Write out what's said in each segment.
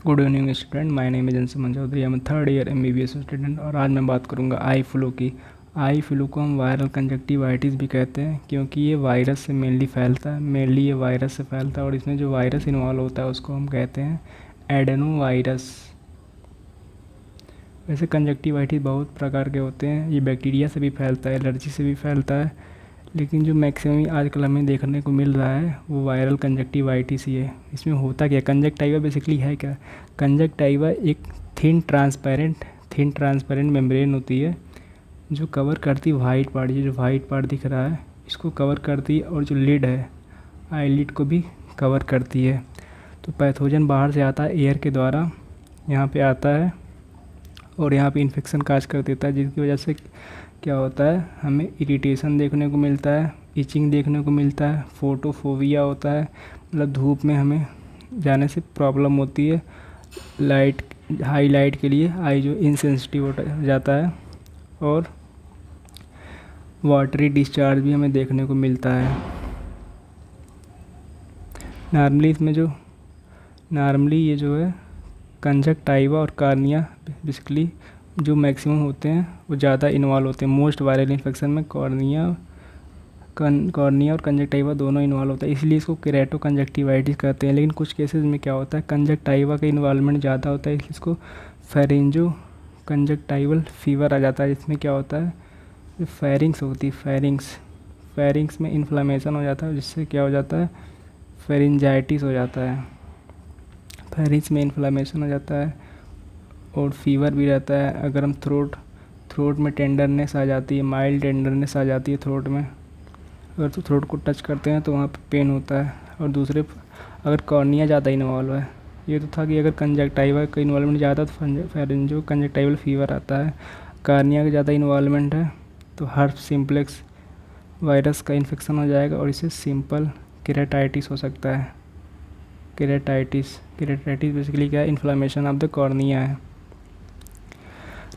Good evening student, my name is Anshuman Chaudhary. I am third year MBBS student और आज मैं बात करूंगा आई फ्लू की। आई फ्लू को हम वायरल कंजक्टिवाइटिस भी कहते हैं क्योंकि ये वायरस से मेनली फैलता है। ये वायरस से फैलता है और इसमें जो वायरस इन्वॉल्व होता है उसको हम कहते हैं एडेनो वायरस। वैसे कंजक्टिवाइटिस बहुत प्रकार के होते हैं। ये बैक्टीरिया से भी फैलता है, एलर्जी से भी फैलता है, लेकिन जो मैक्सिमम आजकल हमें देखने को मिल रहा है वो वायरल कंजक्टिवाइटिस ही है। इसमें होता क्या, कंजक्टाइवा बेसिकली है क्या? कंजक्टाइवा एक थिन ट्रांसपेरेंट मेम्ब्रेन होती है जो कवर करती है वाइट पार्ट। ये जो वाइट पार्ट दिख रहा है इसको कवर करती है और जो लिड है आई लिड को भी कवर करती है। तो पैथोजन बाहर से आता है एयर के द्वारा, यहाँ पे आता है और यहाँ पे इन्फेक्शन काज कर देता है, जिसकी वजह से क्या होता है, हमें इरिटेशन देखने को मिलता है, इचिंग देखने को मिलता है, फोटोफोबिया होता है, मतलब धूप में हमें जाने से प्रॉब्लम होती है। हाई लाइट के लिए आई जो इनसेंसिटिव हो जाता है और वाटरी डिस्चार्ज भी हमें देखने को मिलता है। नॉर्मली ये जो है कंजक्टाइवा और कार्निया बेसिकली जो मैक्सिमम होते हैं वो ज़्यादा इन्वॉल्व होते हैं। मोस्ट वायरल इन्फेक्शन में कॉर्निया और कंजक्टाइवा दोनों इन्वॉल्व होता है, इसलिए इसको केराटो कंजक्टिवाइटिस कहते हैं। लेकिन कुछ केसेस में क्या होता है, कंजक्टाइवा का इन्वॉल्वमेंट ज़्यादा होता है, इसलिए इसको फेरेंजो कंजक्टाइवल फीवर आ जाता है। इसमें क्या होता है, जो फेरिंग्स होती है, फेरिंग्स में इन्फ्लामेशन हो जाता है, जिससे क्या हो जाता है, फेरिंजाइटिस हो जाता है। फेरिंग्स में इन्फ्लामेशन हो जाता है और फीवर भी रहता है। अगर हम थ्रोट में टेंडरनेस आ जाती है, माइल्ड टेंडरनेस आ जाती है थ्रोट में, अगर तो थ्रोट को टच करते हैं तो वहाँ पे पेन होता है। और दूसरे अगर कॉर्निया ज़्यादा इन्वॉल्व है, ये तो था कि अगर कंजक्टाइवा का इन्वॉल्वमेंट ज़्यादा तो फेरेंजो कंजक्टाइवल फीवर आता है। कॉर्निया का ज़्यादा इन्वॉल्वमेंट है तो हर्प सिम्प्लेक्स वायरस का इन्फेक्शन हो जाएगा और इससे सिंपल केराटाइटिस हो सकता है। केराटाइटिस बेसिकली क्या है, इन्फ्लामेशन ऑफ द कॉर्निया है।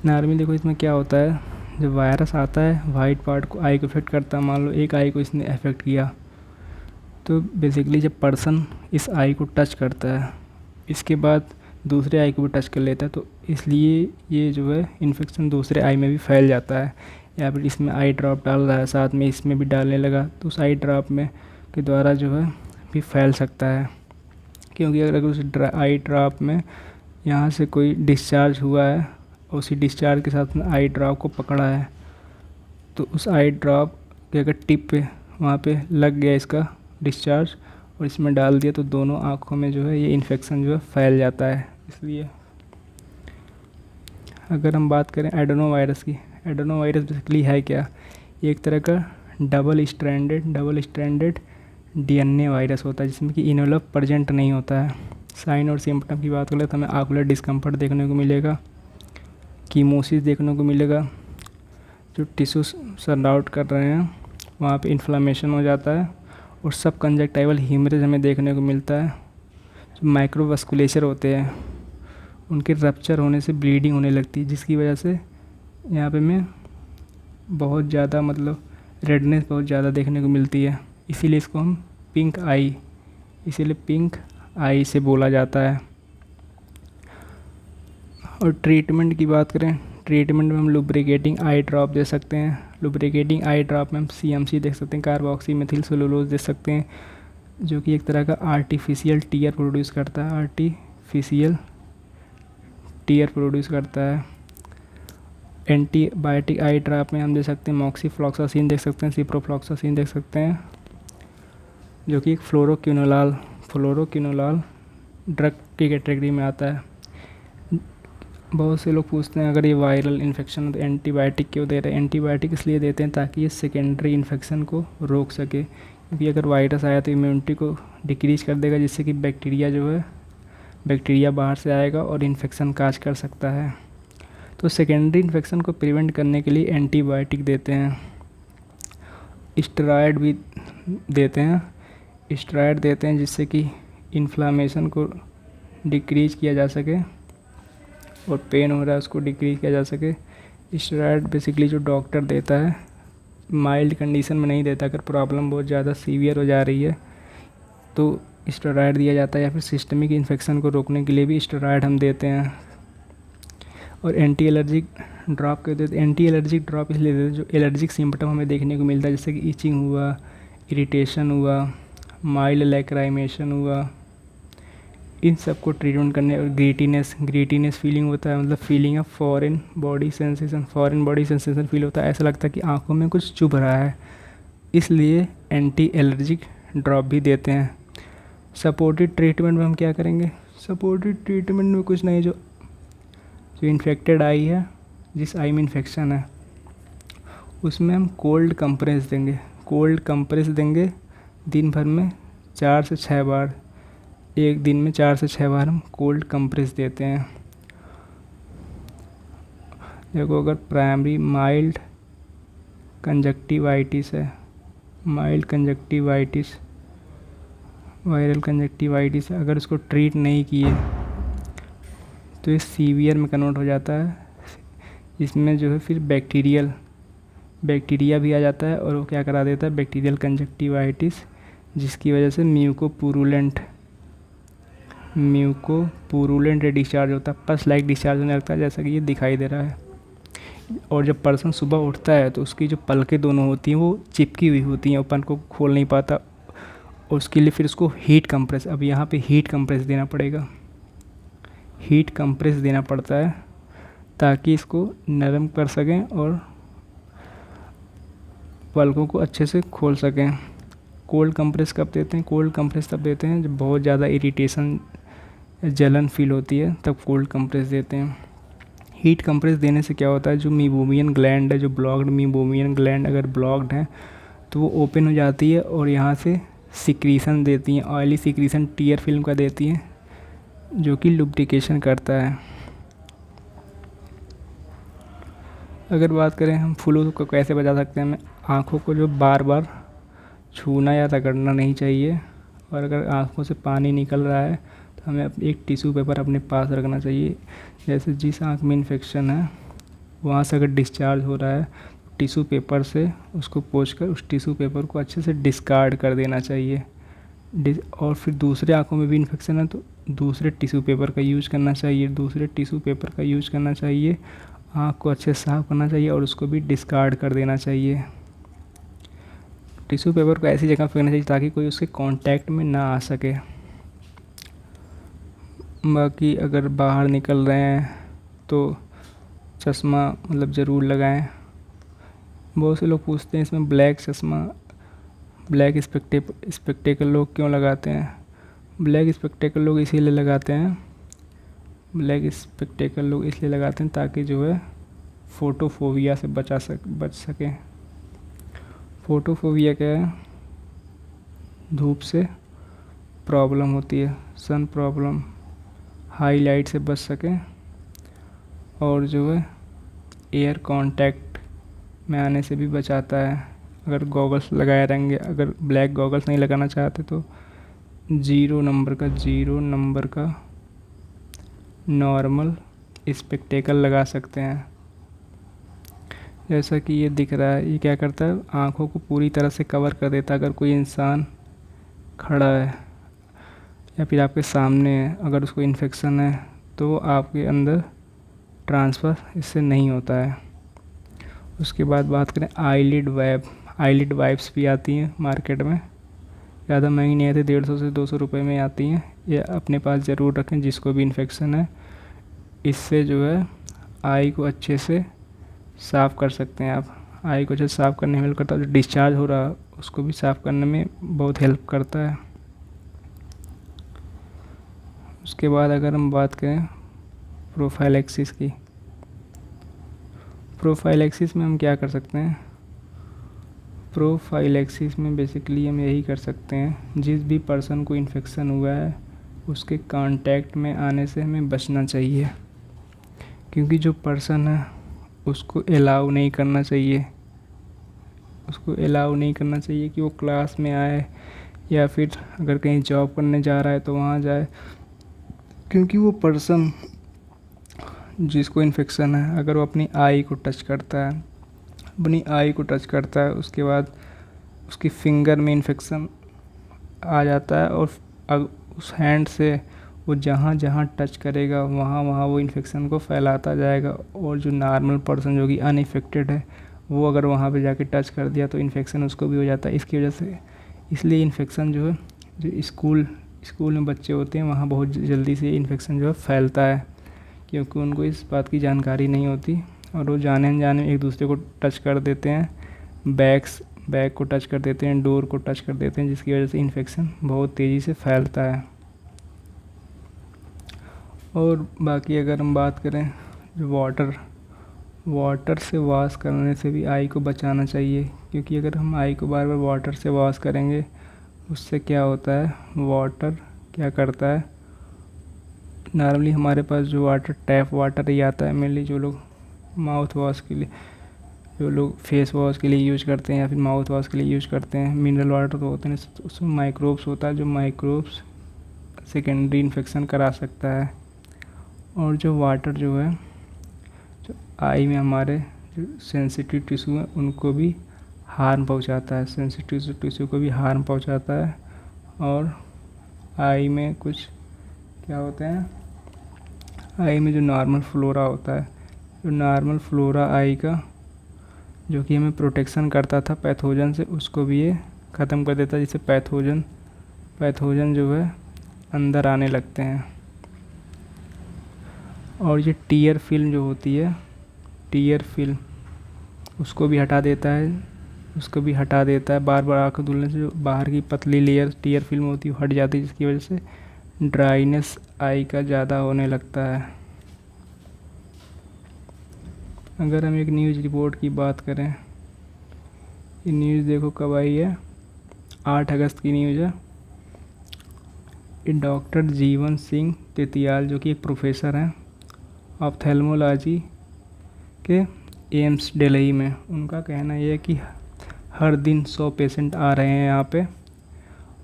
नॉर्मली देखो इसमें क्या होता है, जब वायरस आता है वाइट पार्ट को आई को इफेक्ट करता है। मान लो एक आई को इसने अफेक्ट किया तो बेसिकली जब पर्सन इस आई को टच करता है इसके बाद दूसरे आई को भी टच कर लेता है, तो इसलिए ये जो है इन्फेक्शन दूसरे आई में भी फैल जाता है। या फिर इसमें आई ड्रॉप डाल रहा है साथ में इसमें भी डालने लगा तो उस आई ड्रॉप में के द्वारा जो है भी फैल सकता है। क्योंकि अगर उस आई ड्रॉप में यहाँ से कोई डिस्चार्ज हुआ है और उसी डिस्चार्ज के साथ में आई ड्रॉप को पकड़ा है तो उस आई ड्रॉप के अगर टिप पे वहाँ पे लग गया इसका डिस्चार्ज और इसमें डाल दिया तो दोनों आँखों में जो है ये इन्फेक्शन जो है फैल जाता है। इसलिए अगर हम बात करें एडेनो वायरस की, एडेनो वायरस बेसिकली है क्या, ये एक तरह का डबल स्ट्रैंडेड DNA वायरस होता है जिसमें कि इनवेलप प्रेजेंट नहीं होता है। साइन और सिम्टम की बात करें तो हमें आकुलर डिस्कम्फर्ट देखने को मिलेगा, कीमोसिस देखने को मिलेगा, जो टिश्यू सराउंड कर रहे हैं वहाँ पे इन्फ्लामेशन हो जाता है और सब कंजक्टाइवल हीमरेज हमें देखने को मिलता है। जो माइक्रोवास्कुलेचर होते हैं उनके रप्चर होने से ब्लीडिंग होने लगती है, जिसकी वजह से यहाँ पे हमें बहुत ज़्यादा मतलब रेडनेस बहुत ज़्यादा देखने को मिलती है। इसीलिए इसको हम पिंक आई से बोला जाता है। और ट्रीटमेंट की बात करें, ट्रीटमेंट में हम लुब्रिकेटिंग आई ड्रॉप दे सकते हैं। लुब्रिकेटिंग आई ड्रॉप में हम CMC देख सकते हैं, कार्बोक्सी मेथिल सेलुलोज दे सकते हैं, जो कि एक तरह का आर्टिफिशियल टीयर प्रोड्यूस करता है। एंटीबायोटिक आई ड्रॉप में हम दे सकते हैं मॉक्सीफ्लॉक्सासिन देख सकते हैं, सिप्रोफ्लॉक्सासिन देख सकते हैं, जो कि एक फ्लोरोक्विनोलाल ड्रग की कैटेगरी में आता है। बहुत से लोग पूछते हैं अगर ये वायरल इन्फेक्शन है तो एंटीबायोटिक क्यों दे रहे हैं। एंटीबायोटिक इसलिए देते हैं ताकि ये सेकेंडरी इन्फेक्शन को रोक सके, क्योंकि अगर वायरस आया तो इम्यूनिटी को डिक्रीज कर देगा, जिससे कि बैक्टीरिया बाहर से आएगा और इन्फेक्शन काज कर सकता है। तो सेकेंडरी इन्फेक्शन को प्रिवेंट करने के लिए एंटीबायोटिक देते हैं। स्टेरॉयड भी देते हैं, जिससे कि इन्फ्लामेशन को डिक्रीज किया जा सके और पेन हो रहा है उसको डिक्रीज किया जा सके। स्टेरॉयड बेसिकली जो डॉक्टर देता है माइल्ड कंडीशन में नहीं देता, अगर प्रॉब्लम बहुत ज़्यादा सीवियर हो जा रही है तो स्टेरॉयड दिया जाता है, या फिर सिस्टमिक इन्फेक्शन को रोकने के लिए भी स्टेरॉयड हम देते हैं। और एंटी एलर्जिक ड्रॉप के देते, एंटी एलर्जिक ड्रॉप इसलिए देते हैं जो एलर्जिक सिम्पटम हमें देखने को मिलता है, जैसे कि इचिंग हुआ, इरिटेशन हुआ, माइल्ड लैक्राइमेशन हुआ, इन सब को ट्रीटमेंट करने। और ग्रीटीनेस फीलिंग होता है, मतलब feeling of foreign body sensation feel होता है, ऐसा लगता है कि आंखों में कुछ चुभ रहा है, इसलिए एंटी एलर्जिक ड्रॉप भी देते हैं। सपोर्टेड ट्रीटमेंट में हम क्या करेंगे? सपोर्टेड ट्रीटमेंट में कुछ नहीं, जो इन्फेक्टेड आई है, जिस आई में इन्फेक्शन है, उसमें हम कोल्ड कंप्रेस देंगे दिन भर में 4 से 6 बार। एक दिन में 4 से 6 बार हम कोल्ड कंप्रेस देते हैं। देखो, अगर प्राइमरी माइल्ड कंजक्टिवाइटिस है, वायरल कंजक्टिवाइटिस, अगर उसको ट्रीट नहीं किए तो ये सीवियर में कन्वर्ट हो जाता है। इसमें जो है फिर बैक्टीरिया भी आ जाता है, और वो क्या करा देता है, बैक्टीरियल कंजक्टिवाइटिस, जिसकी वजह से म्यूकोपुरुलेंट डिस्चार्ज होता है, पस लाइक डिस्चार्ज होने लगता है, जैसा कि ये दिखाई दे रहा है। और जब पर्सन सुबह उठता है तो उसकी जो पलकें दोनों होती हैं वो चिपकी हुई होती हैं, अपन को खोल नहीं पाता। और उसके लिए फिर उसको हीट कंप्रेस, अब यहाँ पे हीट कंप्रेस देना पड़ता है, ताकि इसको नरम कर सकें और पलकों को अच्छे से खोल सकें। कोल्ड कंप्रेस कब देते हैं? कोल्ड कंप्रेस तब देते हैं जब बहुत ज़्यादा इरिटेशन, जलन फील होती है, तब कोल्ड कंप्रेस देते हैं। हीट कंप्रेस देने से क्या होता है, जो मीबोमियन ग्लैंड है, जो ब्लॉक्ड मीबोमियन ग्लैंड अगर ब्लॉक्ड है तो वो ओपन हो जाती है, और यहाँ से सिक्रीशन देती हैं, ऑयली सिक्रीशन टीयर फिल्म का देती हैं, जो कि लुब्रिकेशन करता है। अगर बात करें हम फ्लू को कैसे बचा सकते हैं, हमें आँखों को जो बार बार छूना या रगड़ना नहीं चाहिए, और अगर आँखों से पानी निकल रहा है तो हमें एक टिश्यू पेपर अपने पास रखना चाहिए। जैसे जिस आँख में इन्फेक्शन है वहाँ से अगर डिस्चार्ज हो रहा है, टिश्यू पेपर से उसको पोंछकर उस टिश्यू पेपर को अच्छे से डिस्कार्ड कर देना चाहिए। और फिर दूसरे आँखों में भी इन्फेक्शन है तो दूसरे टिश्यू पेपर का यूज़ करना चाहिए, आँख को अच्छे से साफ़ करना चाहिए और उसको भी डिस्कार्ड कर देना चाहिए। टिश्यू पेपर को ऐसी जगह फेंकना चाहिए ताकि कोई उसके कांटेक्ट में ना आ सके। बाकी अगर बाहर निकल रहे हैं तो चश्मा मतलब ज़रूर लगाएं। बहुत से लोग पूछते हैं इसमें ब्लैक स्पेक्टेकल लोग क्यों लगाते हैं? ब्लैक स्पेक्टेकल लोग इसीलिए लगाते हैं ताकि जो है फोटोफोबिया से बच सकें। फोटोफोबिया क्या है? धूप से प्रॉब्लम होती है, सन प्रॉब्लम, हाई लाइट से बच सकें, और जो है एयर कांटेक्ट में आने से भी बचाता है। अगर गॉगल्स लगाए रहेंगे, अगर ब्लैक गॉगल्स नहीं लगाना चाहते तो 0 नंबर का नॉर्मल स्पेक्टेकल लगा सकते हैं। जैसा कि ये दिख रहा है, ये क्या करता है, आँखों को पूरी तरह से कवर कर देता है। अगर कोई इंसान खड़ा है या फिर आपके सामने है, अगर उसको इन्फेक्शन है तो आपके अंदर ट्रांसफ़र इससे नहीं होता है। उसके बाद बात करें आईलिड वाइप्स भी आती हैं मार्केट में, ज़्यादा महंगी नहीं आती, 150 से 200 रुपये में आती हैं। ये अपने पास ज़रूर रखें जिसको भी इन्फेक्शन है। इससे जो है आई को अच्छे से साफ़ कर सकते हैं आप। आई को अच्छे से साफ़ करने में हेल्प करता है, जो डिस्चार्ज हो रहा है उसको भी साफ़ करने में बहुत हेल्प करता है। उसके बाद अगर हम बात करें प्रोफाइलैक्सिस की, प्रोफाइलैक्सिस में हम क्या कर सकते हैं? प्रोफाइलैक्सिस में बेसिकली हम यही कर सकते हैं, जिस भी पर्सन को इन्फेक्शन हुआ है उसके कांटेक्ट में आने से हमें बचना चाहिए, क्योंकि जो पर्सन है उसको अलाउ नहीं करना चाहिए कि वो क्लास में आए या फिर अगर कहीं जॉब करने जा रहा है तो वहाँ जाए, क्योंकि वो पर्सन जिसको इन्फेक्शन है अगर वो अपनी आई को टच करता है उसके बाद उसकी फिंगर में इन्फेक्शन आ जाता है और उस हैंड से वो जहाँ जहाँ टच करेगा वहाँ वहाँ वो इन्फेक्शन को फैलाता जाएगा। और जो नॉर्मल पर्सन जो कि अनइफेक्टेड है वो अगर वहाँ पे जाके टच कर दिया तो इन्फेक्शन उसको भी हो जाता है। इसकी वजह से इसलिए इन्फेक्शन जो है जो स्कूल में बच्चे होते हैं वहाँ बहुत जल्दी से इन्फेक्शन जो है फैलता है, क्योंकि उनको इस बात की जानकारी नहीं होती और वो जाने अनजाने में एक दूसरे को टच कर देते हैं, बैग को टच कर देते हैं, डोर को टच कर देते हैं, जिसकी वजह से इन्फेक्शन बहुत तेज़ी से फैलता है। और बाकी अगर हम बात करें जो वाटर से वॉश करने से भी आई को बचाना चाहिए, क्योंकि अगर हम आई को बार बार वाटर से वॉश करेंगे उससे क्या होता है, वाटर क्या करता है, नॉर्मली हमारे पास जो वाटर टैप वाटर ही आता है, मेनली जो लोग माउथ वॉश के लिए, जो लोग फेस वॉश के लिए यूज़ करते हैं या फिर माउथ वॉश के लिए यूज़ करते हैं, मिनरल वाटर तो होते हैं, उसमें माइक्रोब्स होता है, जो माइक्रोब्स सेकेंडरी इन्फेक्शन करा सकता है। और जो वाटर जो है जो आई में हमारे जो सेंसिटिव टिश्यू हैं उनको भी हार्म पहुंचाता है, सेंसिटिव टिश्यू को भी हार्म पहुंचाता है। और आई में कुछ क्या होते हैं, आई में जो नॉर्मल फ्लोरा होता है, जो नॉर्मल फ्लोरा आई का जो कि हमें प्रोटेक्शन करता था पैथोजन से, उसको भी ये ख़त्म कर देता है, जिससे पैथोजन जो है अंदर आने लगते हैं। और ये टीयर फिल्म जो होती है, टीयर फिल्म उसको भी हटा देता है, बार बार आँखें धुलने से जो बाहर की पतली लेयर टीयर फिल्म होती है वो हट जाती है, जिसकी वजह से ड्राइनेस आई का ज़्यादा होने लगता है। अगर हम एक न्यूज़ रिपोर्ट की बात करें, ये न्यूज़ देखो कब आई है, 8 अगस्त की न्यूज़ है। ये डॉक्टर जीवन सिंह तेतियाल जो कि एक प्रोफेसर हैं ऑप्थेल्मोलॉजी के एम्स दिल्ली में, उनका कहना ये है कि हर दिन 100 पेशेंट आ रहे हैं यहाँ पे।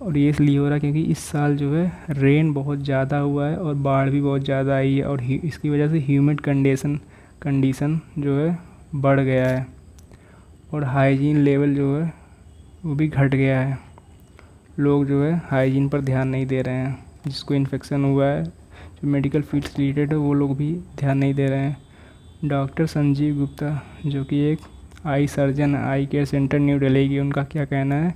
और ये इसलिए हो रहा है क्योंकि इस साल जो है रेन बहुत ज़्यादा हुआ है और बाढ़ भी बहुत ज़्यादा आई है, और इसकी वजह से ह्यूमिड कंडीशन जो है बढ़ गया है और हाइजीन लेवल जो है वो भी घट गया है। लोग जो है हाइजीन पर ध्यान नहीं दे रहे हैं, जिसको इन्फेक्शन हुआ है, जो मेडिकल फील्ड से रिलेटेड है, वो लोग भी ध्यान नहीं दे रहे हैं। डॉक्टर संजीव गुप्ता जो कि एक आई सर्जन आई केयर सेंटर न्यू दिल्ली की, उनका क्या कहना है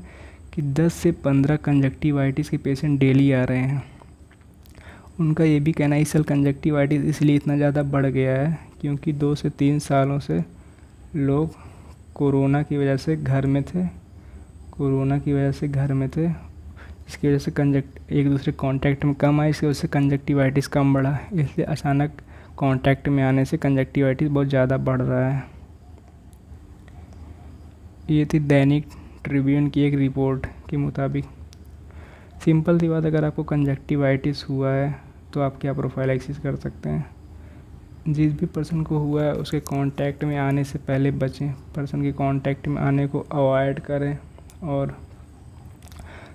कि 10 से 15 कंजक्टिवाइटिस के पेशेंट डेली आ रहे हैं। उनका ये भी कहना है इस साल कंजक्टिवाइटिस इसलिए इतना ज़्यादा बढ़ गया है क्योंकि 2 से 3 सालों से लोग कोरोना की वजह से घर में थे, इसकी वजह से एक दूसरे कांटेक्ट में कम आए, इसकी वजह से कंजक्टिवाइटिस कम बढ़ा, इसलिए अचानक कांटेक्ट में आने से कंजक्टिवाइटिस बहुत ज़्यादा बढ़ रहा है। ये थी दैनिक ट्रिब्यून की एक रिपोर्ट के मुताबिक। सिंपल सी बात, अगर आपको कंजक्टिवाइटिस हुआ है तो आप क्या प्रोफाइलैक्सिस कर सकते हैं, जिस भी पर्सन को हुआ है उसके कांटेक्ट में आने से पहले बचें, पर्सन के कांटेक्ट में आने को अवॉइड करें। और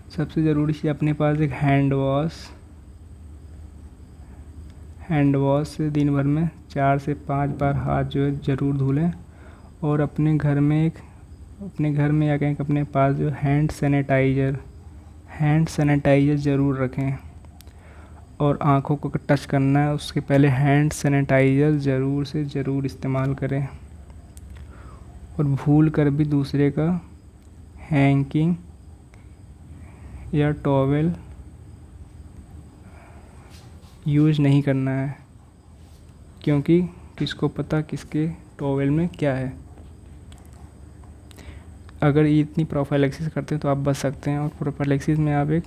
सबसे ज़रूरी चीज़ अपने पास एक हैंड वॉश से दिन भर में 4 से 5 बार हाथ जो है ज़रूर धुलें। और अपने घर में या कहीं अपने पास जो हैंड सैनिटाइज़र ज़रूर रखें। और आँखों को टच करना है उसके पहले हैंड सैनिटाइज़र ज़रूर से ज़रूर इस्तेमाल करें। और भूल कर भी दूसरे का हैंकिंग या टॉवेल यूज़ नहीं करना है, क्योंकि किसको पता किसके टॉवेल में क्या है। अगर ये इतनी प्रोफाइलैक्सिस करते हैं तो आप बच सकते हैं। और प्रोफाइलैक्सिस में आप एक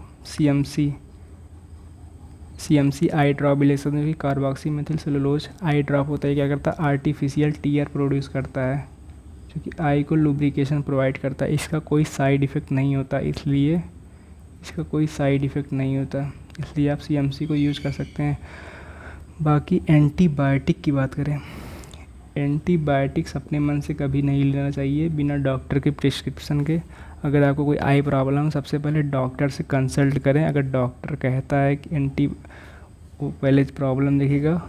CMC आई ड्रॉप भी ले सकते हैं, जो कि कार्बोक्सीमेथिल सेलुलोज आई ड्रॉप होता है। क्या करता है, आर्टिफिशियल टीयर प्रोड्यूस करता है जो कि आई को लुब्रिकेशन प्रोवाइड करता है। इसका कोई साइड इफ़ेक्ट नहीं होता, इसलिए आप CMC को यूज़ कर सकते हैं। बाकी एंटीबायोटिक की बात करें, एंटीबायोटिक्स अपने मन से कभी नहीं लेना चाहिए बिना डॉक्टर के प्रिस्क्रिप्शन के। अगर आपको कोई आई प्रॉब्लम, सबसे पहले डॉक्टर से कंसल्ट करें। अगर डॉक्टर कहता है कि वो पहले प्रॉब्लम देखेगा,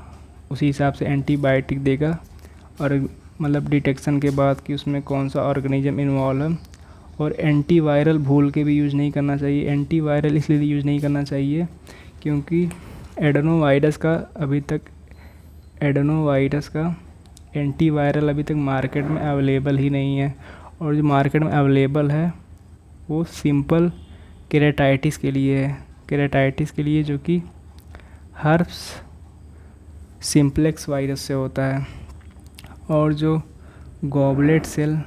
उसी हिसाब से एंटीबायोटिक देगा। और मतलब डिटेक्शन के बाद कि उसमें कौन सा ऑर्गेनिज्म इन्वॉल्व है, और एंटीवायरल भूल के भी यूज़ नहीं करना चाहिए। एंटीवायरल इसलिए यूज़ नहीं करना चाहिए क्योंकि एडेनोवायरस का एंटीवायरल अभी तक मार्केट में अवेलेबल ही नहीं है, और जो मार्केट में अवेलेबल है वो सिंपल केराटाइटिस के लिए है। केराटाइटिस के लिए जो कि हर्प्स सिंप्लेक्स वायरस से होता है। और जो गॉबलेट सेल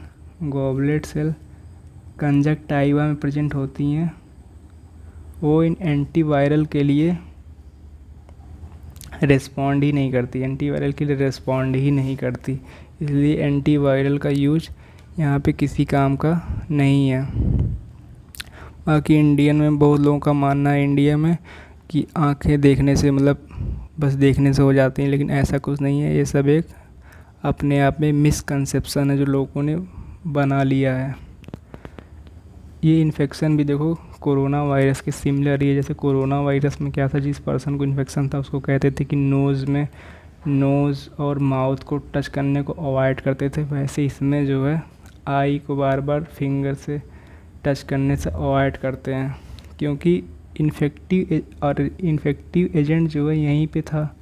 कंजक्टाइवा में प्रेजेंट होती हैं, वो इन एंटीवायरल के लिए रिस्पॉन्ड ही नहीं करती, इसलिए एंटीवायरल का यूज यहाँ पे किसी काम का नहीं है। बाकी इंडियन में बहुत लोगों का मानना है इंडिया में कि आँखें देखने से मतलब बस देखने से हो जाती हैं, लेकिन ऐसा कुछ नहीं है। ये सब एक अपने आप में मिसकंसेप्शन है जो लोगों ने बना लिया है। ये इन्फेक्शन भी देखो कोरोना वायरस के सिमिलर ही है। जैसे कोरोना वायरस में क्या था, जिस पर्सन को इन्फेक्शन था उसको कहते थे कि नोज़ और माउथ को टच करने को अवॉइड करते थे, वैसे इसमें जो है आई को बार बार फिंगर से टच करने से अवॉइड करते हैं, क्योंकि इन्फेक्टिव एजेंट जो है यहीं पे था।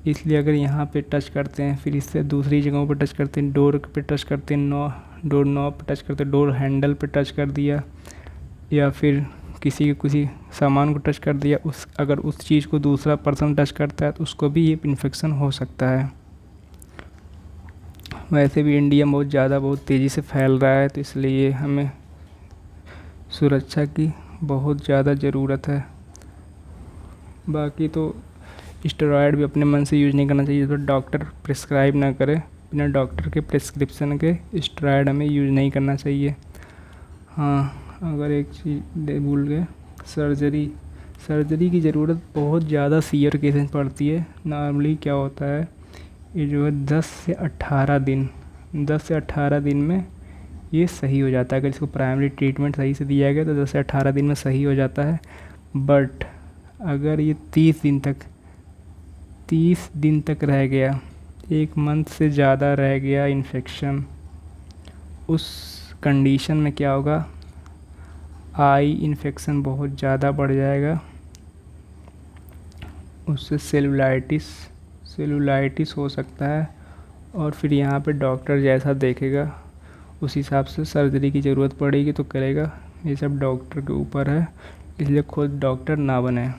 इसलिए अगर यहाँ पे टच करते हैं, फिर इससे दूसरी जगहों पे टच करते हैं, डोर पे टच करते हैं, डोर नॉब पे टच करते हैं, डोर हैंडल पे टच कर दिया, या फिर किसी सामान को टच कर दिया, अगर उस चीज़ को दूसरा पर्सन टच करता है तो उसको भी ये इन्फेक्शन हो सकता है। वैसे भी इंडिया बहुत तेज़ी से फैल रहा है, तो इसलिए हमें सुरक्षा की बहुत ज़्यादा ज़रूरत है। बाकी तो स्टेरॉयड भी अपने मन से यूज़ नहीं करना चाहिए, तो डॉक्टर प्रिस्क्राइब ना करे, बिना डॉक्टर के प्रिस्क्रिप्शन के स्टेरॉयड हमें यूज़ नहीं करना चाहिए। हाँ, अगर एक चीज़ भूल गए, सर्जरी की ज़रूरत बहुत ज़्यादा सीवियर केसेस में पड़ती है। नॉर्मली क्या होता है, ये जो है 10 से 18 दिन में ये सही हो जाता है। अगर इसको प्राइमरी ट्रीटमेंट सही से दिया गया तो 10 से 18 दिन में सही हो जाता है। बट अगर ये 30 दिन तक रह गया, 1 मंथ से ज़्यादा रह गया इन्फेक्शन, उस कंडीशन में क्या होगा, आई इन्फेक्शन बहुत ज़्यादा बढ़ जाएगा, उससे सेलुलाइटिस हो सकता है, और फिर यहाँ पे डॉक्टर जैसा देखेगा उस हिसाब से सर्जरी की ज़रूरत पड़ेगी तो करेगा। ये सब डॉक्टर के ऊपर है, इसलिए खुद डॉक्टर ना बने।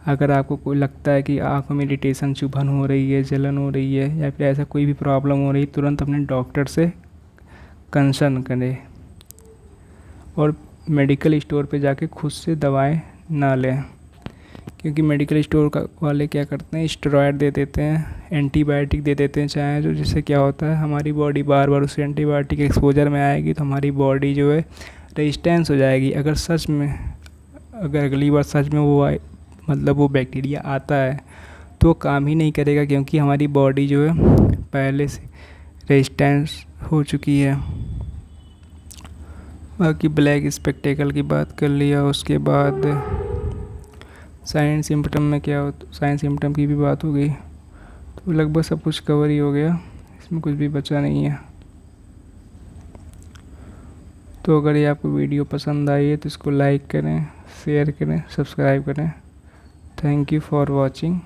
अगर आपको कोई लगता है कि आँखों में इरिटेशन, चुभन हो रही है, जलन हो रही है, या फिर ऐसा कोई भी प्रॉब्लम हो रही है, तुरंत अपने डॉक्टर से कंसर्न करें, और मेडिकल स्टोर पे जाके खुद से दवाएं ना लें, क्योंकि मेडिकल स्टोर वाले क्या करते हैं, स्टेरॉयड दे देते हैं, एंटीबायोटिक दे देते हैं चाहे, जो जिससे क्या होता है हमारी बॉडी बार बार उस एंटीबायोटिक एक्सपोजर में आएगी तो हमारी बॉडी जो है रेजिस्टेंस हो जाएगी। अगर अगली बार सच में वो बैक्टीरिया आता है तो काम ही नहीं करेगा, क्योंकि हमारी बॉडी जो है पहले से रेजिस्टेंस हो चुकी है। बाकी ब्लैक स्पेक्टेकल की बात कर लिया, उसके बाद साइन सिम्पटम में क्या हो, साइन सिम्पटम की भी बात हो गई, तो लगभग सब कुछ कवर ही हो गया, इसमें कुछ भी बचा नहीं है। तो अगर ये आपको वीडियो पसंद आई है तो इसको लाइक करें, शेयर करें, सब्सक्राइब करें। Thank you for watching.